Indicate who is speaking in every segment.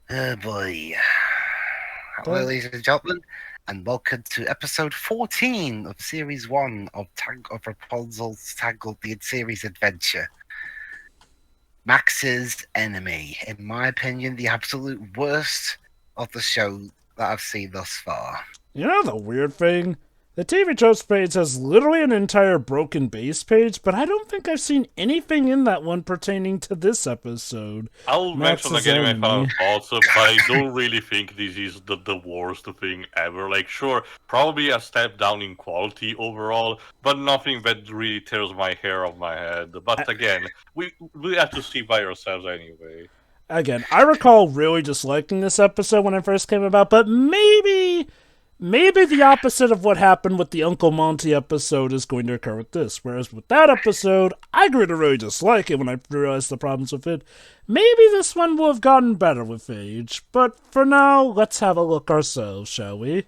Speaker 1: Oh boy. Hello,
Speaker 2: That,
Speaker 1: ladies and gentlemen, and welcome to episode 14 of Series 1 of Rapunzel's Tangled the Series Adventure. Max's Enemy. In my opinion, the absolute worst of the show that I've seen thus far.
Speaker 2: you know the weird thing? The TV Tropes page has literally an entire broken base page, but I don't think I've seen anything in that one pertaining to this episode.
Speaker 3: I'll mention
Speaker 2: Max's
Speaker 3: again in my final
Speaker 2: Enemy.
Speaker 3: thoughts, but I don't really think this is the worst thing ever. Like, sure, probably a step down in quality overall, but nothing that really tears my hair off my head. But again, we have to see by ourselves anyway.
Speaker 2: Again, I recall really disliking this episode when it first came about, but maybe the opposite of what happened with the Uncle Monty episode is going to occur with this. Whereas with that episode, I grew to really dislike it when I realized the problems with it. Maybe this one will have gotten better with age. But for now, let's have a look ourselves, shall we?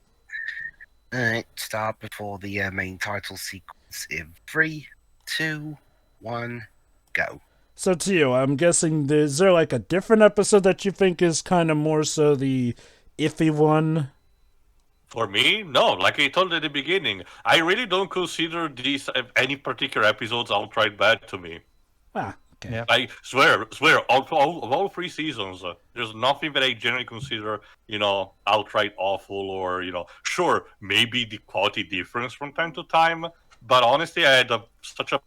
Speaker 1: Alright, start before the main title sequence in 3, 2, 1, go.
Speaker 2: So to you, I'm guessing is there like a different episode that you think is kind of more so the iffy one?
Speaker 3: For me, no. Like I told at the beginning, I really don't consider these any particular episodes outright bad to me.
Speaker 2: Ah, okay.
Speaker 4: Yeah.
Speaker 3: I swear, all 3 seasons, there's nothing that I generally consider, outright awful or, sure, maybe the quality difference from time to time, but honestly, I had such a,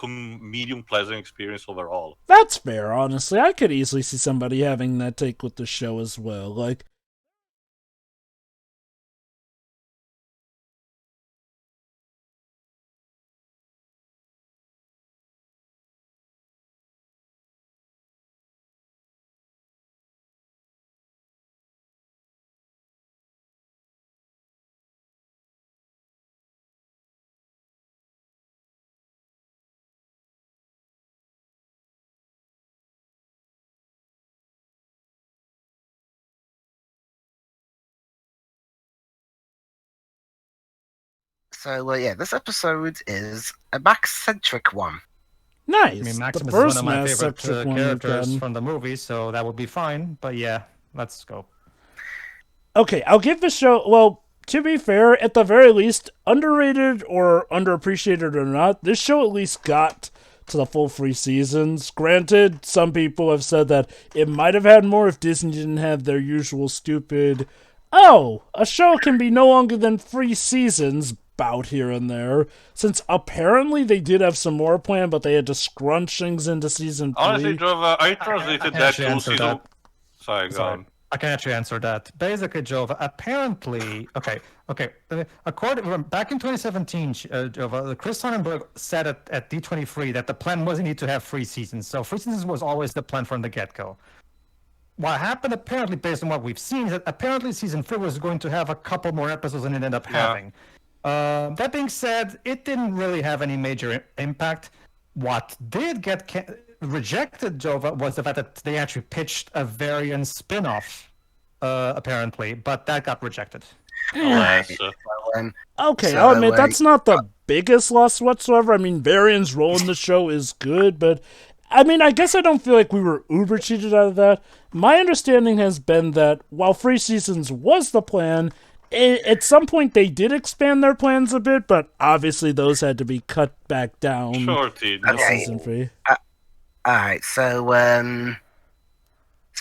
Speaker 3: medium pleasant experience overall.
Speaker 2: That's fair, honestly. I could easily see somebody having that take with the show as well. Like,
Speaker 1: So, yeah, this episode is a Max-centric one.
Speaker 2: nice.
Speaker 4: I mean,
Speaker 2: The
Speaker 4: Maximus is one
Speaker 2: first
Speaker 4: of my
Speaker 2: Mass
Speaker 4: favorite
Speaker 2: Centric one we've
Speaker 4: characters
Speaker 2: done.
Speaker 4: from the movie, so that would be fine. But yeah, let's go.
Speaker 2: Okay, I'll give the show. Well, to be fair, at the very least, underrated or underappreciated or not, this show at least got to the full 3 seasons. Granted, some people have said that it might have had more if Disney didn't have their usual stupid, oh, a show can be no longer than 3 seasons bout here and there, since apparently they did have some more planned, but they had to scrunch things into season
Speaker 3: Honestly,
Speaker 2: 3.
Speaker 3: Jova, I
Speaker 4: I
Speaker 3: translated
Speaker 4: can
Speaker 3: that
Speaker 4: actually
Speaker 3: to
Speaker 4: answer
Speaker 3: season.
Speaker 4: that.
Speaker 3: Sorry, go
Speaker 4: Sorry.
Speaker 3: on.
Speaker 4: I can actually answer that. Basically, Jova, apparently, okay. According back in 2017, Jova, Chris Sonnenberg said at D23 that the plan wasn't need to have 3 seasons. So 3 seasons was always the plan from the get-go. What happened, apparently, based on what we've seen, is that apparently season 3 was going to have a couple more episodes than it ended up having. That being said, it didn't really have any major impact. What did get rejected, Jova, was the fact that they actually pitched a variant spin-off, apparently, but that got rejected.
Speaker 3: Alas.
Speaker 2: Okay,
Speaker 1: So,
Speaker 2: I'll admit that's not the biggest loss whatsoever. I mean, Varian's role in the show is good, but I mean, I guess I don't feel like we were uber cheated out of that. My understanding has been that while 3 seasons was the plan, at some point they did expand their plans a bit, but obviously those had to be cut back down
Speaker 3: Sure, Tid.
Speaker 2: by
Speaker 1: Okay.
Speaker 2: season 3.
Speaker 1: Alright, so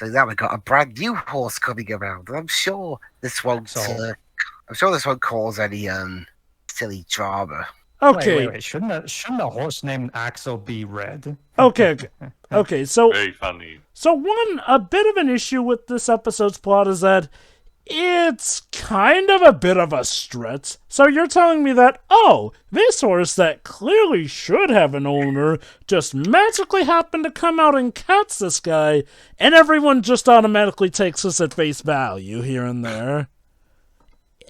Speaker 1: now we've got a brand new horse coming around. I'm sure this won't.
Speaker 4: So-
Speaker 1: I'm sure this won't cause any silly drama.
Speaker 2: Okay,
Speaker 4: Wait. Shouldn't a horse named Axel be red?
Speaker 2: okay. So
Speaker 3: Very funny.
Speaker 2: a bit of an issue with this episode's plot is that it's kind of a bit of a stretch. So you're telling me that, oh, this horse that clearly should have an owner just magically happened to come out and catch this guy, and everyone just automatically takes this at face value here and there.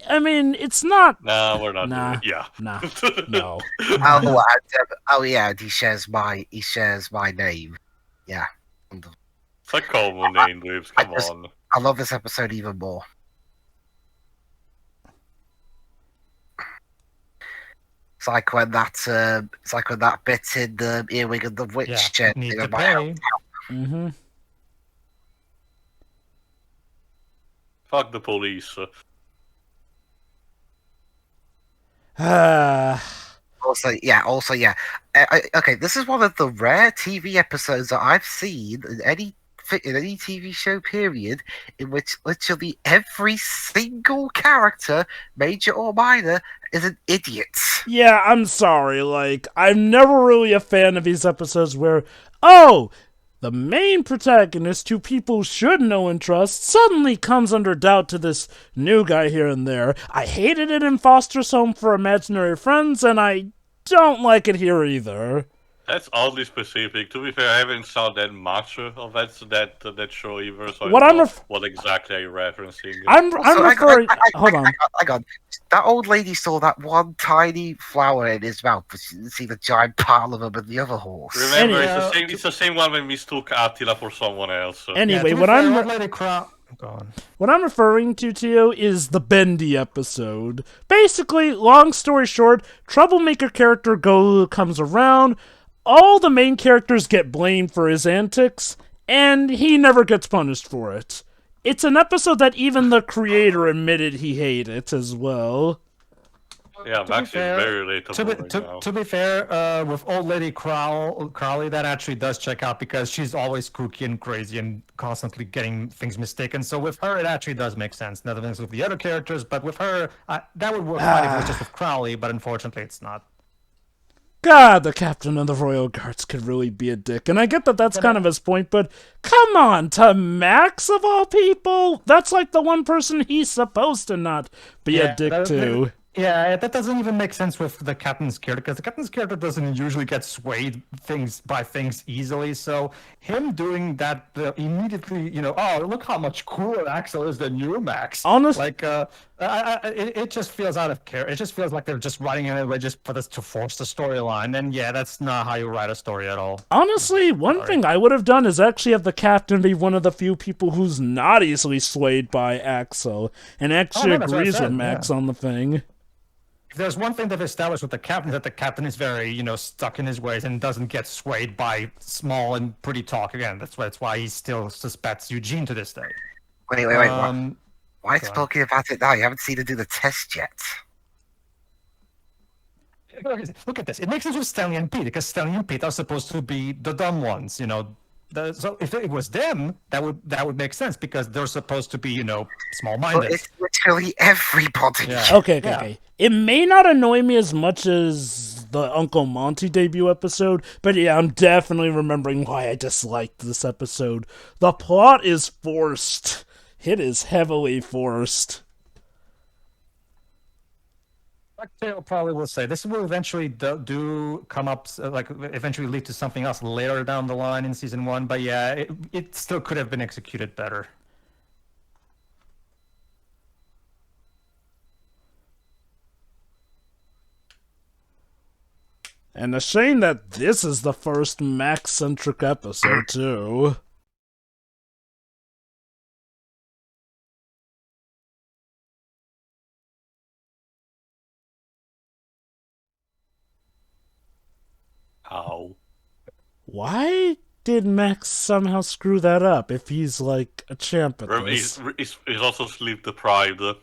Speaker 2: I mean, it's not.
Speaker 3: No, we're not
Speaker 2: Nah.
Speaker 3: doing it. Yeah.
Speaker 2: Nah, no.
Speaker 1: Oh yeah, he shares my name. Yeah,
Speaker 3: It's a common name, Lips. Come on.
Speaker 1: I love this episode even more. It's like when that bit in the Earwig and the Witch
Speaker 4: Yeah,
Speaker 1: chat
Speaker 4: need
Speaker 1: thing
Speaker 4: to
Speaker 1: about
Speaker 4: pay.
Speaker 2: Mm-hmm.
Speaker 3: Fuck the police.
Speaker 1: Also, yeah. Okay, this is one of the rare TV episodes that I've seen in any TV show period in which literally every single character, major or minor, is an idiot.
Speaker 2: Yeah, I'm sorry. Like, I'm never really a fan of these episodes where, oh, the main protagonist, who people should know and trust, suddenly comes under doubt to this new guy here and there. I hated it in Foster's Home for Imaginary Friends, and I don't like it here either.
Speaker 3: That's oddly specific. To be fair, I haven't saw that much of that show either, so
Speaker 2: What
Speaker 3: I
Speaker 2: I'm
Speaker 3: don't know
Speaker 2: ref-
Speaker 3: what exactly are you referencing.
Speaker 2: I'm referring. Hold on.
Speaker 1: Hang on. That old lady saw that one tiny flower in his mouth, but she didn't see the giant pile of them in the other horse.
Speaker 3: Remember,
Speaker 2: Anyhow,
Speaker 3: it's the same one when we mistook Attila for someone else.
Speaker 2: Anyway,
Speaker 4: what
Speaker 2: I'm referring to, Tio, is the Bendy episode. Basically, long story short, troublemaker character comes around, all the main characters get blamed for his antics, and he never gets punished for it. It's an episode that even the creator admitted he hated as well.
Speaker 3: Yeah, Max is very relatable
Speaker 4: to be fair, with old lady Crowley, that actually does check out because she's always kooky and crazy and constantly getting things mistaken. So with her, it actually does make sense. Nothing with the other characters, but with her, that would work fine if it was just with Crowley, but unfortunately it's not.
Speaker 2: God, the captain of the Royal Guards could really be a dick, and I get that that's kind of his point, but come on, to Max of all people? That's like the one person he's supposed to not be a dick to.
Speaker 4: Yeah, that doesn't even make sense with the captain's character, because the captain's character doesn't usually get swayed by things easily. So him doing that immediately, oh, look how much cooler Axel is than you, Max.
Speaker 2: Honestly,
Speaker 4: it just feels out of care. It just feels like they're just writing it just for this to force the storyline. And yeah, that's not how you write a story at all.
Speaker 2: Honestly, one thing I would have done is actually have the captain be one of the few people who's not easily swayed by Axel and actually agrees with Max on the thing.
Speaker 4: If there's one thing they've established with the captain, that the captain is very, stuck in his ways and doesn't get swayed by small and pretty talk. Again, that's why he still suspects Eugene to this day.
Speaker 1: Wait. Why are you talking about it now? You haven't seen her do the test yet.
Speaker 4: Look at this. It makes sense with Stanley and Pete, because Stanley and Pete are supposed to be the dumb ones, So if it was them, that would make sense, because they're supposed to be, small-minded.
Speaker 1: But it's literally everybody.
Speaker 2: Yeah. Okay. It may not annoy me as much as the Uncle Monty debut episode, but yeah, I'm definitely remembering why I disliked this episode. The plot is forced. It is heavily forced.
Speaker 4: Like Taylor probably will say, this will eventually do come up, eventually lead to something else later down the line in season 1. But yeah, it still could have been executed better.
Speaker 2: And a shame that this is the first Max-centric episode, too.
Speaker 3: How?
Speaker 2: Why did Max somehow screw that up if he's like a champ at this?
Speaker 3: He's also sleep deprived.
Speaker 4: That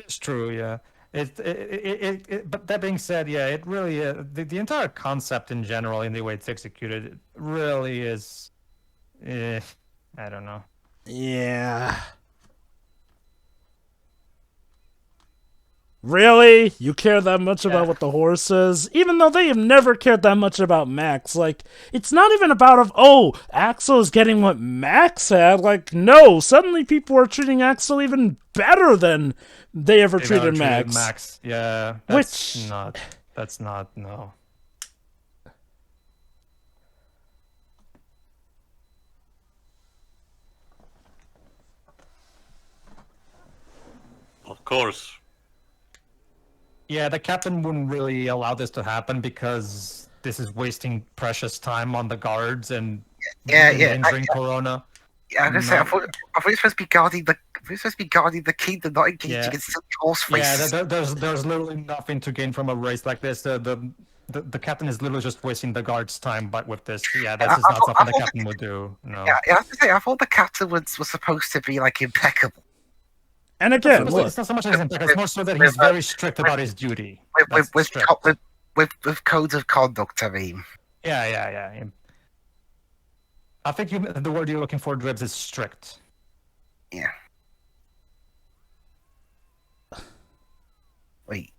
Speaker 4: is true, yeah. But that being said, yeah, it really the entire concept in general, in the way it's executed, it really is. I don't know.
Speaker 2: Yeah. Really? You care that much about what the horse is? Even though they have never cared that much about Max. Like, it's not even about Axel is getting what Max had. Like, no, suddenly people are treating Axel even better than they ever treated Max.
Speaker 4: Yeah. That's not, no.
Speaker 3: Of course.
Speaker 4: Yeah, the captain wouldn't really allow this to happen because this is wasting precious time on the guards and injuring Corona.
Speaker 1: Yeah, I'm gonna say, I thought we were supposed to be guarding the kingdom, not engaging in silly horse races.
Speaker 4: Yeah, there's literally nothing to gain from a race like this. The the captain is literally just wasting the guard's time, but with this, yeah, this is not something the captain would do. No.
Speaker 1: Yeah, I have to say, I thought the captain was supposed to be like impeccable.
Speaker 2: And again, look,
Speaker 4: It's not so much as it's more so that he's very strict about his duty.
Speaker 1: With codes of conduct, I mean.
Speaker 4: Yeah. I think the word you're looking for, Dribs, is strict.
Speaker 1: Yeah. Wait.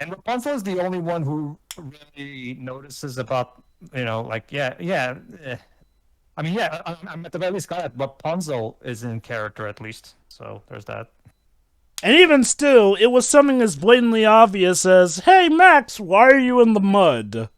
Speaker 4: And Rapunzel is the only one who really notices about, like, I mean, yeah, I'm at the very least glad that Rapunzel is in character at least. So there's that.
Speaker 2: and even still, it was something as blatantly obvious as, "Hey, Max, why are you in the mud?"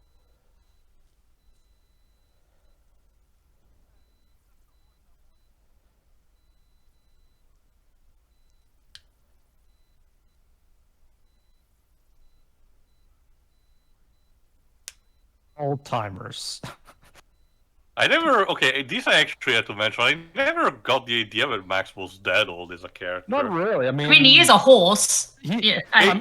Speaker 4: Old timers.
Speaker 3: I never. Okay, this I actually had to mention. I never got the idea that Max was that old as a character.
Speaker 4: Not really. I mean,
Speaker 5: he is a horse.
Speaker 4: He-
Speaker 5: Yeah,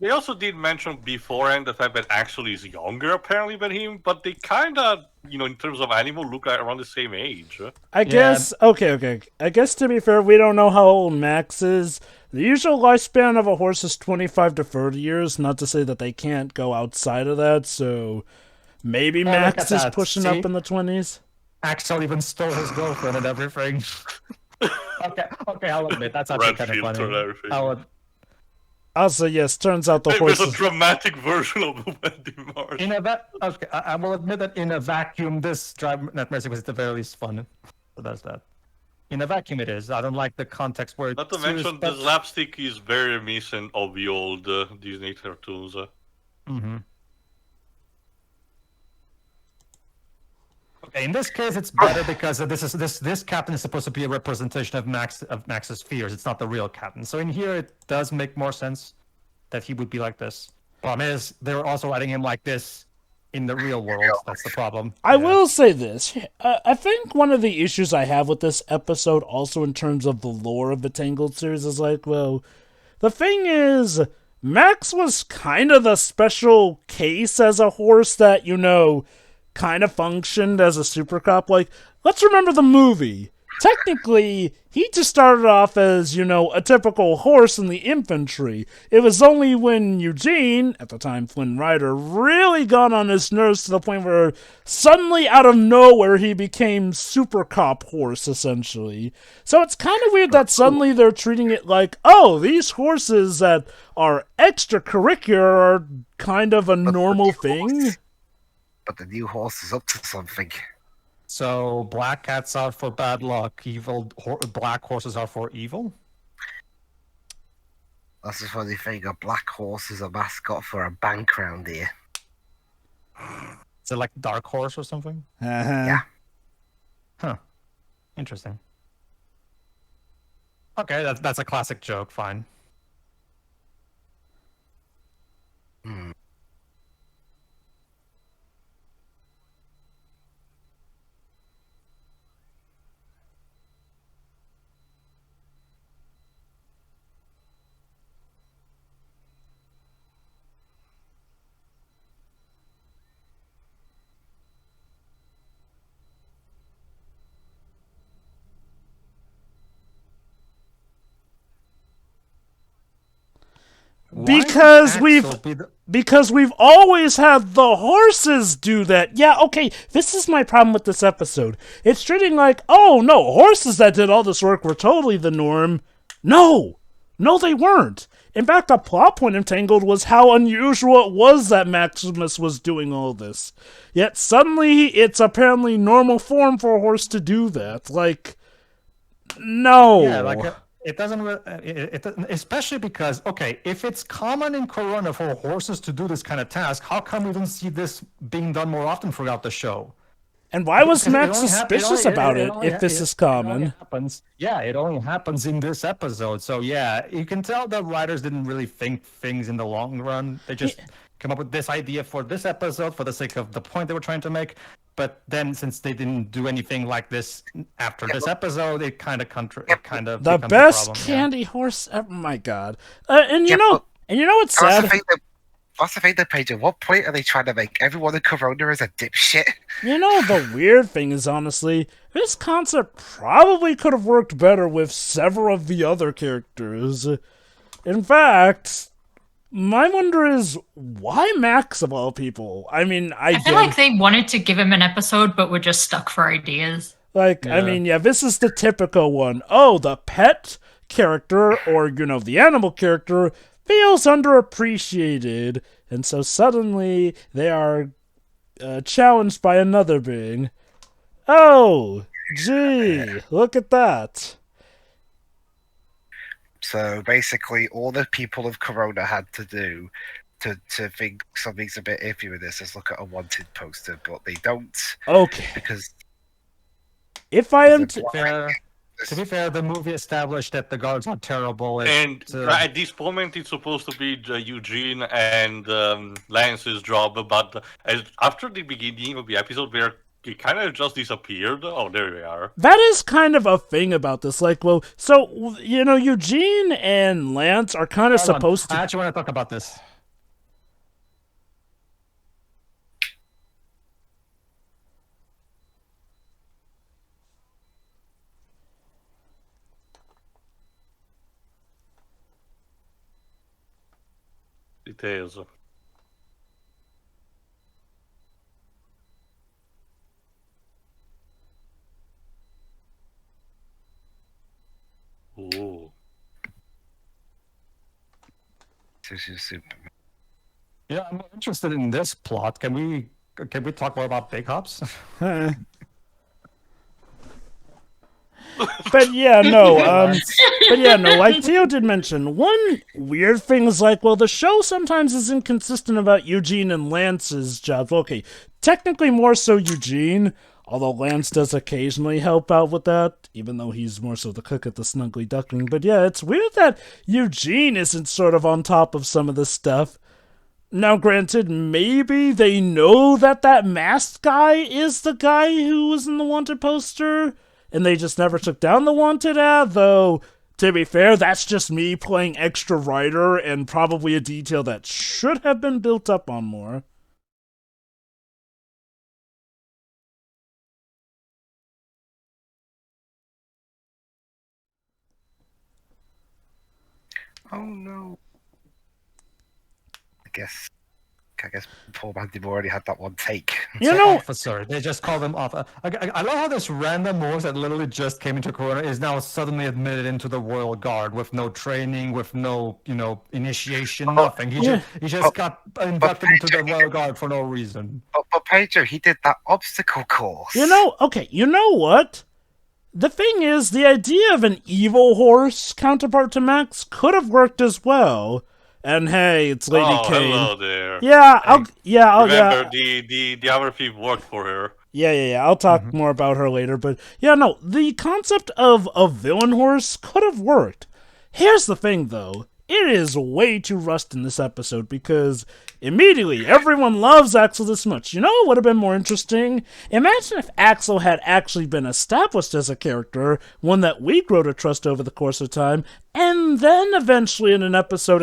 Speaker 3: They also did mention beforehand the fact that Axel is younger apparently than him, but they kind of, in terms of animal, look like around the same age.
Speaker 2: I guess, okay. I guess to be fair, we don't know how old Max is. The usual lifespan of a horse is 25 to 30 years, not to say that they can't go outside of that, so maybe
Speaker 4: look
Speaker 2: Max
Speaker 4: at
Speaker 2: is
Speaker 4: that.
Speaker 2: pushing
Speaker 4: See?
Speaker 2: up in the 20s.
Speaker 4: Axel even stole his girlfriend and everything. okay, I'll admit that's actually kind of
Speaker 3: Redfield and
Speaker 4: funny.
Speaker 3: everything.
Speaker 2: Also, yes, turns out the
Speaker 3: It was
Speaker 2: horse
Speaker 3: a dramatic version of the wedding march.
Speaker 4: Okay, I will admit that in a vacuum, this Drive Not Mercy was at the very least fun. So that's that. In a vacuum, it is. I don't like the context where.
Speaker 3: Not to mention, the slapstick is very reminiscent of the old Disney cartoons.
Speaker 4: Mm-hmm. Okay, in this case, it's better because this captain is supposed to be a representation of Max's fears. It's not the real captain. So in here, it does make more sense that he would be like this. Problem is, they're also writing him like this in the real world. That's the problem.
Speaker 2: I will say this. I think one of the issues I have with this episode, also in terms of the lore of the Tangled series, is like, well, the thing is, Max was kind of the special case as a horse that, kind of functioned as a super cop. Like, let's remember the movie. Technically, he just started off as, a typical horse in the infantry. It was only when Eugene, at the time Flynn Rider, really got on his nerves to the point where suddenly out of nowhere he became super cop horse, essentially. So it's kind of weird that suddenly they're treating it like, oh, these horses that are extracurricular are kind of a normal thing.
Speaker 1: But the new horse is up to something.
Speaker 4: So black cats are for bad luck. Black horses are for evil.
Speaker 1: That's the funny thing. A black horse is a mascot for a bank round here.
Speaker 4: Is it like Dark Horse or something?
Speaker 1: Yeah.
Speaker 4: Huh. Interesting. Okay, that's a classic joke. Fine.
Speaker 2: Because we've always had the horses do that. Yeah, okay, this is my problem with this episode. It's treating like, oh no, horses that did all this work were totally the norm. No, they weren't. In fact, the plot point of Tangled was how unusual it was that Maximus was doing all this. Yet suddenly, it's apparently normal form for a horse to do that. Like, no.
Speaker 4: Yeah, it doesn't, especially because, okay, if it's common in Corona for horses to do this kind of task, how come we don't see this being done more often throughout the show?
Speaker 2: And why was Max suspicious about it if this is common?
Speaker 4: It only happens in this episode. So yeah, you can tell the writers didn't really think things in the long run. They just come up with this idea for this episode for the sake of the point they were trying to make. But then, since they didn't do anything like this after this episode, it kind of
Speaker 2: the best candy horse ever. My God! And you know what's sad?
Speaker 1: That's the thing, though, Paige. At what point are they trying to make everyone in Corona as a dipshit?
Speaker 2: You know, the weird thing is, honestly, this concept probably could have worked better with several of the other characters. In fact, my wonder is, why Max of all people? I mean,
Speaker 5: I feel like they wanted to give him an episode, but were just stuck for ideas.
Speaker 2: Like, I mean, yeah, this is the typical one. Oh, the pet character, or, the animal character, feels underappreciated, and so suddenly they are challenged by another being. Oh, gee, look at that.
Speaker 1: So basically, all the people of Corona had to do to think something's a bit iffy with this is look at a wanted poster, but they don't.
Speaker 2: Okay.
Speaker 1: Because
Speaker 2: if I am
Speaker 4: to be fair, the movie established that the guards are terrible.
Speaker 3: And at this moment, it's supposed to be Eugene and Lance's job, but after the beginning of the episode, where he kind of just disappeared. Oh, there we are.
Speaker 2: That is kind of a thing about this. Like, well, so, Eugene and Lance are kind of supposed to...
Speaker 4: I actually want to talk about this.
Speaker 3: Details. Ooh.
Speaker 1: This is Superman.
Speaker 4: Yeah, I'm interested in this plot. Can we talk more about Big Hops?
Speaker 2: But yeah, no, like Theo did mention, one weird thing is like, well, the show sometimes is inconsistent about Eugene and Lance's jobs. Okay, technically more so Eugene, although Lance does occasionally help out with that, even though he's more so the cook at the Snuggly Duckling. But yeah, it's weird that Eugene isn't sort of on top of some of this stuff. Now, granted, maybe they know that masked guy is the guy who was in the wanted poster, and they just never took down the wanted ad, though, to be fair, that's just me playing extra writer and probably a detail that should have been built up on more.
Speaker 1: Oh no. I guess Paul Mandy already had that one take.
Speaker 4: Officer. They just call them off. I love how this random Morse that literally just came into Corona is now suddenly admitted into the Royal Guard with no training, with no, initiation, nothing. He just got inducted into the Royal Guard for no reason.
Speaker 1: But Pedro, he did that obstacle course.
Speaker 2: You know what? The thing is, the idea of an evil horse counterpart to Max could have worked as well. And hey, it's Lady Kane.
Speaker 3: Hello there.
Speaker 2: Yeah,
Speaker 3: Remember, the other people worked for her.
Speaker 2: Yeah. I'll talk more about her later, but yeah, no, the concept of a villain horse could have worked. Here's the thing, though. It is way too rushed in this episode because immediately everyone loves Axel this much. You know what would have been more interesting? Imagine if Axel had actually been established as a character, one that we grow to trust over the course of time, and then eventually in an episode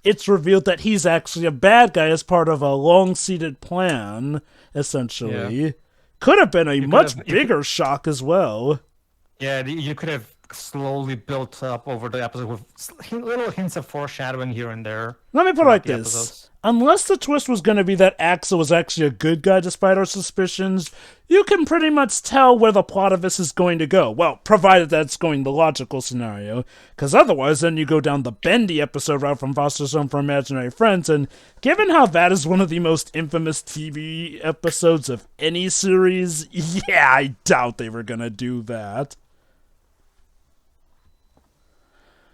Speaker 2: it's revealed that he's actually a bad guy as part of a long-seated plan, essentially. Yeah. Could have been a much bigger shock as well.
Speaker 4: Yeah, you could have slowly built up over the episode with little hints of foreshadowing here and there.
Speaker 2: Let me put it like this. Episodes. Unless the twist was going to be that Axel was actually a good guy despite our suspicions, you can pretty much tell where the plot of this is going to go. Well, provided that's going the logical scenario. Because otherwise, then you go down the Bendy episode route from Foster's Home for Imaginary Friends, and given how that is one of the most infamous TV episodes of any series, yeah, I doubt they were going to do that.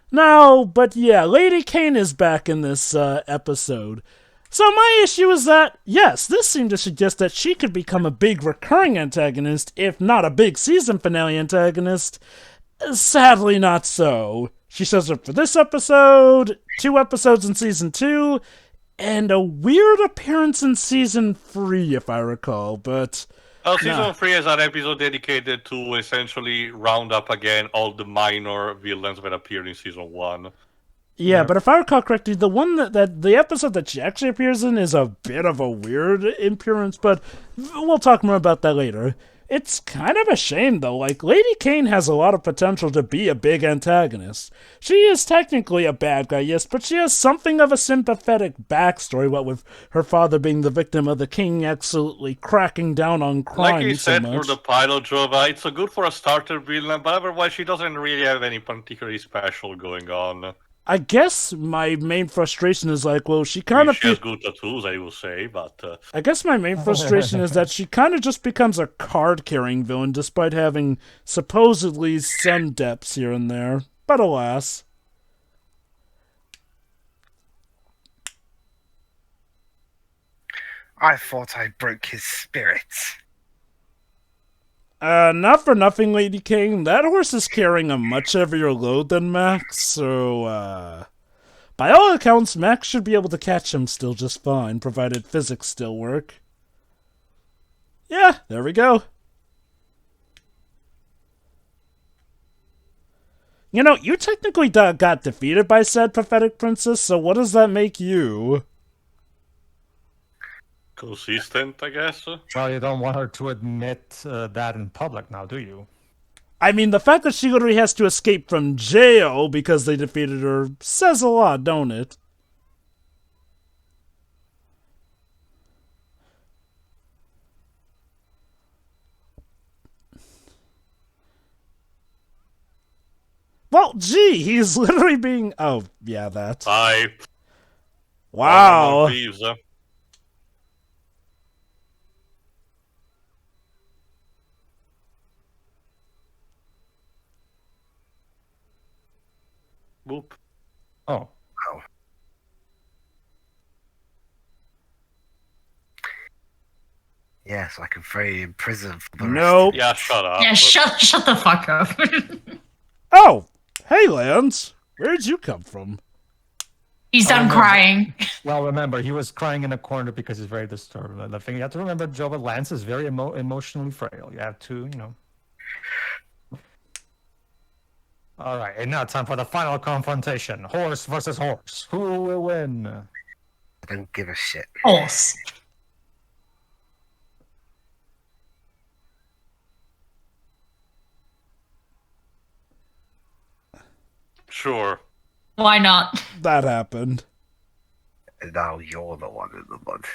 Speaker 2: No, but yeah, Lady Kane is back in this episode. So my issue is that, yes, this seemed to suggest that she could become a big recurring antagonist, if not a big season finale antagonist. Sadly, not so. She shows up for this episode, 2 episodes in Season 2, and a weird appearance in Season 3, if I recall, but...
Speaker 3: Season 3 is an episode dedicated to essentially round up again all the minor villains that appeared in Season 1.
Speaker 2: Yeah, but if I recall correctly, the one that the episode that she actually appears in is a bit of a weird appearance, but we'll talk more about that later. It's kind of a shame, though. Like, Lady Kane has a lot of potential to be a big antagonist. She is technically a bad guy, yes, but she has something of a sympathetic backstory, what with her father being the victim of the king absolutely cracking down on crime
Speaker 3: Like you
Speaker 2: so
Speaker 3: said
Speaker 2: much.
Speaker 3: for the pilot, Jova, it's a good for a starter villain, but otherwise she doesn't really have any particularly special going on.
Speaker 2: I guess my main frustration is like, well, she kind of...
Speaker 3: She has good tattoos, I will say, but...
Speaker 2: I guess my main frustration is that she kind of just becomes a card-carrying villain despite having supposedly some depths here and there. But alas.
Speaker 1: I thought I broke his spirit.
Speaker 2: Not for nothing, Lady King. That horse is carrying a much heavier load than Max, so, by all accounts, Max should be able to catch him still just fine, provided physics still work. Yeah, there we go. You know, you technically got defeated by said pathetic princess, so what does that make you?
Speaker 3: Consistent, I guess.
Speaker 4: Well, you don't want her to admit that in public now, do you?
Speaker 2: I mean, the fact that she literally has to escape from jail because they defeated her says a lot, don't it? Well, gee, he's literally being... Oh, yeah, that.
Speaker 3: Bye.
Speaker 2: Wow.
Speaker 3: Thieves, Boop.
Speaker 4: Oh.
Speaker 1: Oh. Yeah, so I can throw you in prison for the rest.
Speaker 2: Nope.
Speaker 3: Yeah, shut up.
Speaker 5: Yeah, shut the fuck up.
Speaker 2: Oh, hey, Lance. Where'd you come from?
Speaker 5: He's done crying.
Speaker 4: Well, remember, he was crying in a corner because he's very disturbed. The thing you have to remember, Jova, Lance is very emotionally frail. You have to, All right, and now time for the final confrontation. Horse versus horse. Who will win?
Speaker 1: I don't give a shit.
Speaker 5: Horse.
Speaker 3: Sure.
Speaker 5: Why not?
Speaker 2: That happened.
Speaker 1: And now you're the one in the mud.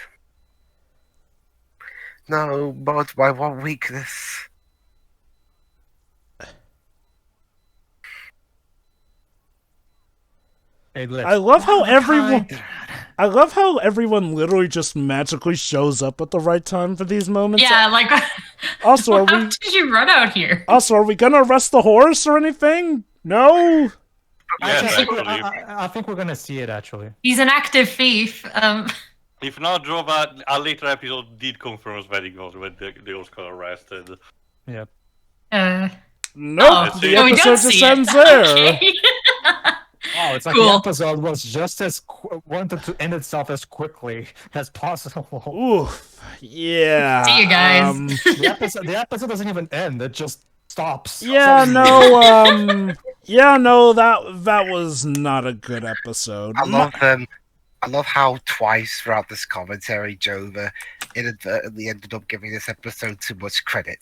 Speaker 1: No, mud, my one weakness.
Speaker 4: Hey, Liv.
Speaker 2: I love how everyone literally just magically shows up at the right time for these moments.
Speaker 5: Yeah, like,
Speaker 2: Also, are
Speaker 5: how
Speaker 2: we
Speaker 5: did you run out here?
Speaker 2: also are we gonna arrest the horse or anything? No.
Speaker 3: Yes,
Speaker 4: Actually,
Speaker 3: actually.
Speaker 4: I think we're gonna see it, actually.
Speaker 5: He's an active thief.
Speaker 3: If not, Jova, a later episode did confirm that he was got arrested.
Speaker 4: Yeah.
Speaker 2: Nope.
Speaker 5: Oh,
Speaker 2: the
Speaker 5: no, we
Speaker 2: episode
Speaker 5: don't
Speaker 2: just
Speaker 5: see
Speaker 2: ends
Speaker 5: it.
Speaker 2: there.
Speaker 5: Okay.
Speaker 4: Oh, it's like
Speaker 5: Cool.
Speaker 4: the episode was just as wanted to end itself as quickly as possible.
Speaker 2: Oof. Yeah.
Speaker 5: See you guys.
Speaker 4: The episode doesn't even end; it just stops.
Speaker 2: Yeah. No. Yeah. No. That was not a good episode.
Speaker 1: I love how twice throughout this commentary, Jova inadvertently ended up giving this episode too much credit.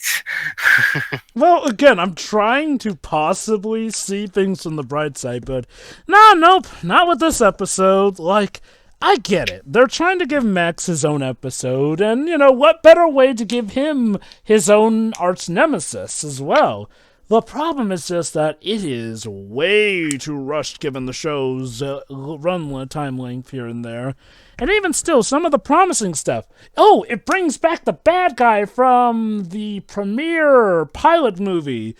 Speaker 2: Well, again, I'm trying to possibly see things from the bright side, but nope, not with this episode. Like, I get it. They're trying to give Max his own episode, and, what better way to give him his own arch nemesis as well? The problem is just that it is way too rushed given the show's run time length here and there. And even still, some of the promising stuff. Oh, it brings back the bad guy from the premiere pilot movie.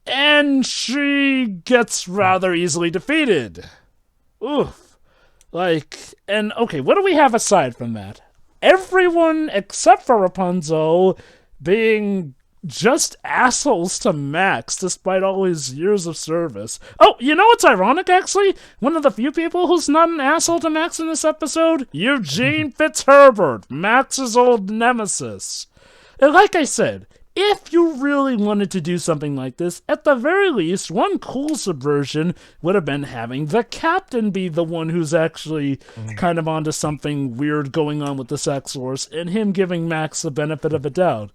Speaker 2: And she gets rather easily defeated. Oof. And okay, what do we have aside from that? Everyone except for Rapunzel being just assholes to Max despite all his years of service. Oh, you know what's ironic, actually? One of the few people who's not an asshole to Max in this episode? Eugene Fitzherbert, Max's old nemesis. And like I said, if you really wanted to do something like this, at the very least, one cool subversion would have been having the captain be the one who's actually kind of onto something weird going on with the sex source, and him giving Max the benefit of a doubt.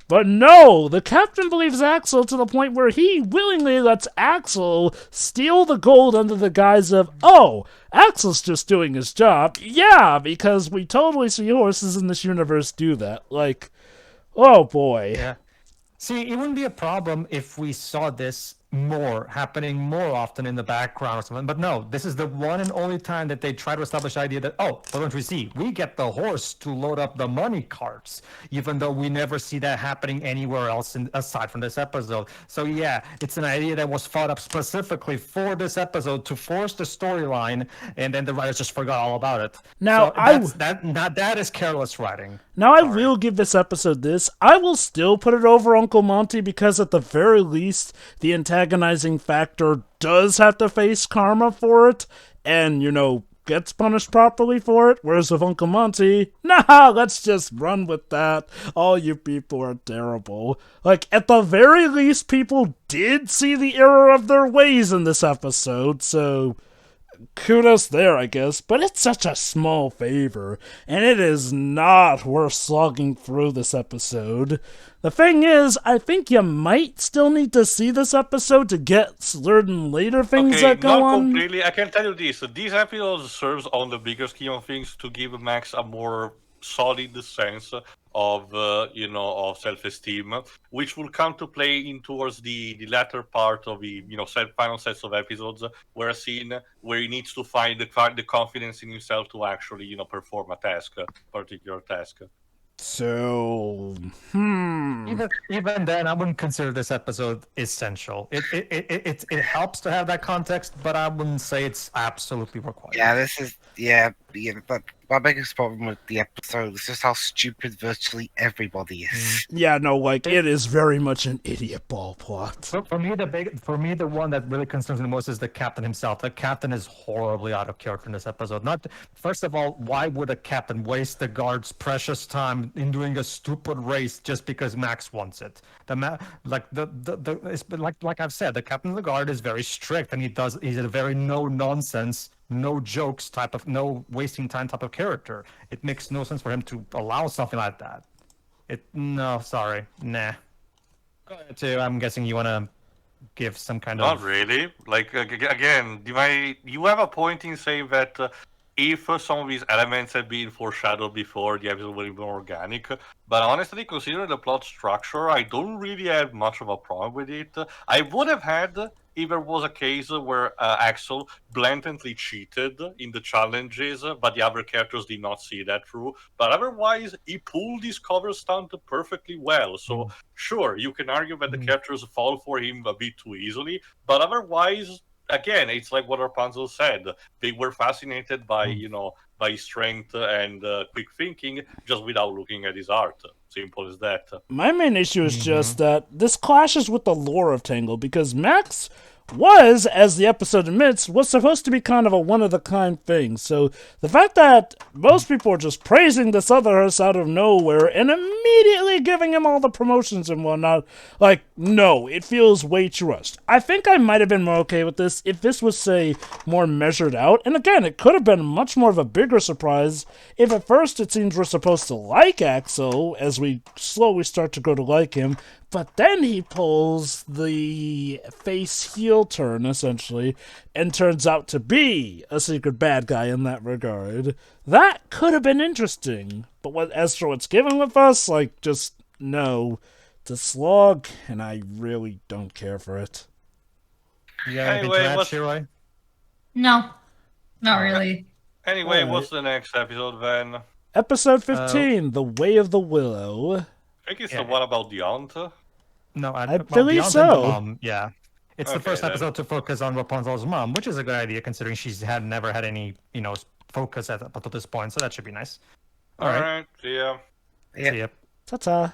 Speaker 2: But no, the captain believes Axel to the point where he willingly lets Axel steal the gold under the guise of, oh, Axel's just doing his job. Yeah, because we totally see horses in this universe do that. Like, oh boy.
Speaker 4: Yeah. See, it wouldn't be a problem if we saw this happening more often in the background or something. But no, this is the one and only time that they try to establish the idea that, oh, what don't we see? We get the horse to load up the money carts, even though we never see that happening anywhere else aside from this episode. So yeah, it's an idea that was thought up specifically for this episode to force the storyline, and then the writers just forgot all about it.
Speaker 2: Now,
Speaker 4: so that is careless writing.
Speaker 2: Now, I will give this episode this. I will still put it over Uncle Monty because at the very least, the antagonizing factor does have to face karma for it and, gets punished properly for it. Whereas with Uncle Monty, nah, let's just run with that. All you people are terrible. Like, at the very least, people did see the error of their ways in this episode, so kudos there, I guess, but it's such a small favor, and it is not worth slogging through this episode. The thing is, I think you might still need to see this episode to get certain later things that go
Speaker 3: not
Speaker 2: on.
Speaker 3: Completely. I can tell you this. These episodes serves on the bigger scheme of things to give Max a more solid sense of of self-esteem, which will come to play in towards the latter part of the final sets of episodes, where a scene where he needs to find the confidence in himself to actually perform a particular task.
Speaker 2: So,
Speaker 4: Even then, I wouldn't consider this episode essential. It helps to have that context, but I wouldn't say it's absolutely required.
Speaker 1: But my biggest problem with the episode is just how stupid virtually everybody is.
Speaker 2: yeah, no, like, it is very much an idiot ball plot.
Speaker 4: So for me, the one that really concerns me the most is the captain himself. The captain is horribly out of character in this episode. First of all, why would a captain waste the guard's precious time in doing a stupid race just because Max wants it? Like I've said, the captain of the guard is very strict, and he's a very no nonsense, no jokes type of, no wasting time type of character. It makes no sense for him to allow something like that. Nah. Go ahead, too. I'm guessing you want to give some kind of...
Speaker 3: Not really. Like, again, you have a point in saying that if some of these elements had been foreshadowed before, the episode would have been more organic. But honestly, considering the plot structure, I don't really have much of a problem with it. I would have had if there was a case where Axel blatantly cheated in the challenges, but the other characters did not see that through. But otherwise, he pulled his cover stunt perfectly well. So, sure, you can argue that the characters fall for him a bit too easily, but otherwise, again, it's like what Rapunzel said. They were fascinated by, by strength and quick thinking, just without looking at his art. Simple as that.
Speaker 2: My main issue is just that this clashes with the lore of Tangled, because Max was, as the episode admits, was supposed to be kind of a one-of-the-kind thing. So the fact that most people are just praising this other horse out of nowhere and immediately giving him all the promotions and whatnot, like, no, it feels way too rushed. I think I might have been more okay with this if this was, say, more measured out. And again, it could have been much more of a bigger surprise if at first it seems we're supposed to like Axel as we slowly start to grow to like him, but then he pulls the face-heel turn, essentially, and turns out to be a secret bad guy in that regard. That could have been interesting. But as for what's given with us, just no. It's a slog, and I really don't care for it.
Speaker 4: You got anything to add, Shiroi?
Speaker 5: No, not really.
Speaker 3: Anyway, what's the next episode then?
Speaker 2: Episode 15, The Way of the Willow.
Speaker 3: I think it's the one about the aunt.
Speaker 4: No,
Speaker 2: I believe so.
Speaker 4: Yeah. It's the first episode to focus on Rapunzel's mom, which is a good idea considering she's never had any, focus up to this point, so that should be nice. All right.
Speaker 3: See ya.
Speaker 4: See ya.
Speaker 2: Ta-ta.